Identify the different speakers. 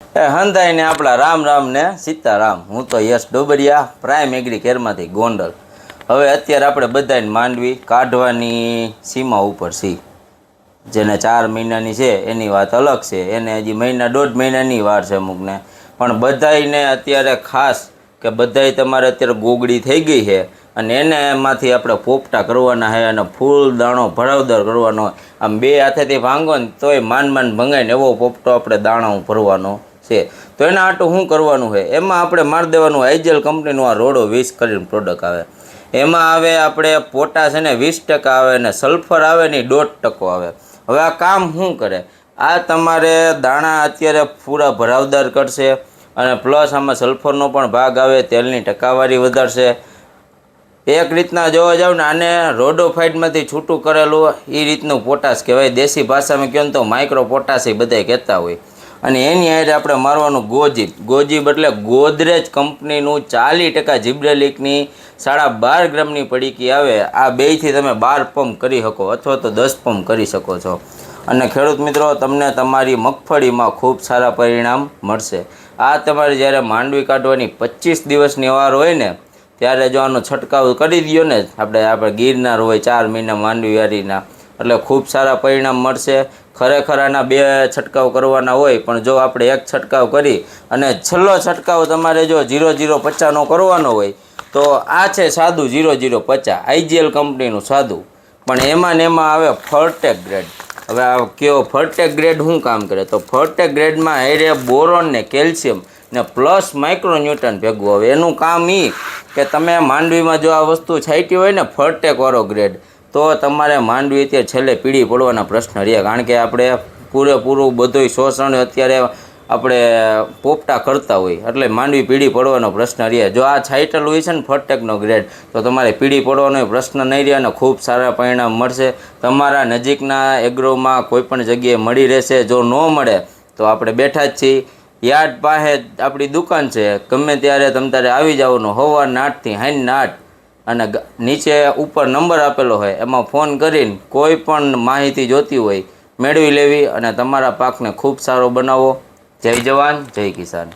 Speaker 1: હંધાઈ ને આપણા રામ રામ ને સીતારામ। હું તો યશ ડોબરિયા પ્રાઇમ એગ્રી કેરમાંથી ગોંડલ। હવે અત્યારે આપણે બધાને માંડવી કાઢવાની સીમા ઉપર છીએ। જેને 4 મહિનાની છે એની વાત અલગ છે, એને હજી મહિના 1.5 મહિનાની વાર છે અમુકને। પણ બધાઈને અત્યારે ખાસ કે બધાય તમારે અત્યારે ગોગડી થઈ ગઈ છે અને એને એમાંથી આપણે પોપટા કરવાના છે અને ફૂલ દાણો ભરાવદાર કરવાનો। આમ બે હાથેથી ભાંગો ને તોય માંડ ભંગાઈને એવો પોપટો આપણે દાણો ભરવાનો છે। તો એના હાટું શું કરવાનું છે, એમાં આપણે મારી દેવાનું આઈજેલ કંપનીનું આ રોડો 20 કરીને પ્રોડક્ટ આવે। એમાં આવે આપણે પોટાશ એને 20% આવે અને સલ્ફર આવે ને 1.5% આવે। હવે આ કામ શું કરે, આ તમારે દાણા અત્યારે પૂરા ભરાવદાર કરશે અને પ્લસ આમાં સલ્ફરનો પણ ભાગ આવે, તેલની ટકાવારી વધારશે। એક રીતના જોવા જાવ ને આને રોડોફાઇટમાંથી છૂટું કરેલું એ રીતનું પોટાશ કહેવાય। દેશી ભાષામાં કહો તો માઇક્રો પોટાશ એ બધા કહેતા હોય। અને એની હારે આપણે મારવાનું ગોજીબ। ગોજીબ એટલે ગોદરેજ કંપનીનું 40% જીબ્રેલિકની 12.5 ગ્રામની પડીકી આવે। આ બેયથી તમે 12 પંપ કરી શકો અથવા તો 10 પંપ કરી શકો છો। અને ખેડૂત મિત્રો, તમને તમારી મગફળીમાં ખૂબ સારા પરિણામ મળશે। આ તમારે જ્યારે માંડવી કાઢવાની 25 દિવસની વાર હોય ને ત્યારે જો આનો છંટકાવ કરી દો ને, આપણે ગિરનાર હોય 4 મહિના માંડવી વારીના, એટલે ખૂબ સારા પરિણામ મળશે। ખરેખર આના 2 છંટકાવ કરવાના હોય, પણ જો આપણે એક છંટકાવ કરી અને છેલ્લો છંટકાવ તમારે જો 0050નો કરવાનો હોય તો આ છે સાદું 0050 આઈજીએલ કંપનીનું સાદું। પણ એમાં ને એમાં આવે ફર્ટેક ગ્રેડ। હવે આ કયો ફર્ટેક ગ્રેડ શું કામ કરે, તો ફર્ટેક ગ્રેડમાં હેરે બોરોન ને કેલ્શિયમ ને પ્લસ માઇક્રોન્યુટન ભેગું આવે। એનું કામ એ કે તમે માંડવીમાં જો આ વસ્તુ છાંટી હોય ને ફર્ટેકવાળો ગ્રેડ, તો તમારે માંડવી અત્યારે છેલ્લે પીળી પડવાના પ્રશ્ન રહે। કારણ કે આપણે પૂરેપૂરું બધું શોષણ અત્યારે આપણે પોપટા કરતા હોય એટલે માંડવી પીળી પડવાનો પ્રશ્ન રહે। જો આ છાંટેલું હોય છે ને ફર્ટેકનો ગ્રેડ, તો તમારે પીળી પડવાનો પ્રશ્ન નહીં રહે અને ખૂબ સારા પરિણામ મળશે। તમારા નજીકના એગ્રોમાં કોઈ પણ જગ્યાએ મળી રહેશે। જો ન મળે તો આપણે બેઠા જ છીએ, યાર્ડ પાસે આપણી દુકાન છે, ગમે ત્યારે તમ તારે આવી જવાનું સવારના 8 થી સાંજના 8। અને નીચે ઉપર નંબર આપેલો હોય એમાં ફોન કરીને કોઈ પણ માહિતી જોતી હોય મેળવી લેવી અને તમારા પાકને ખૂબ સારો બનાવો। જય જવાન જય કિસાન।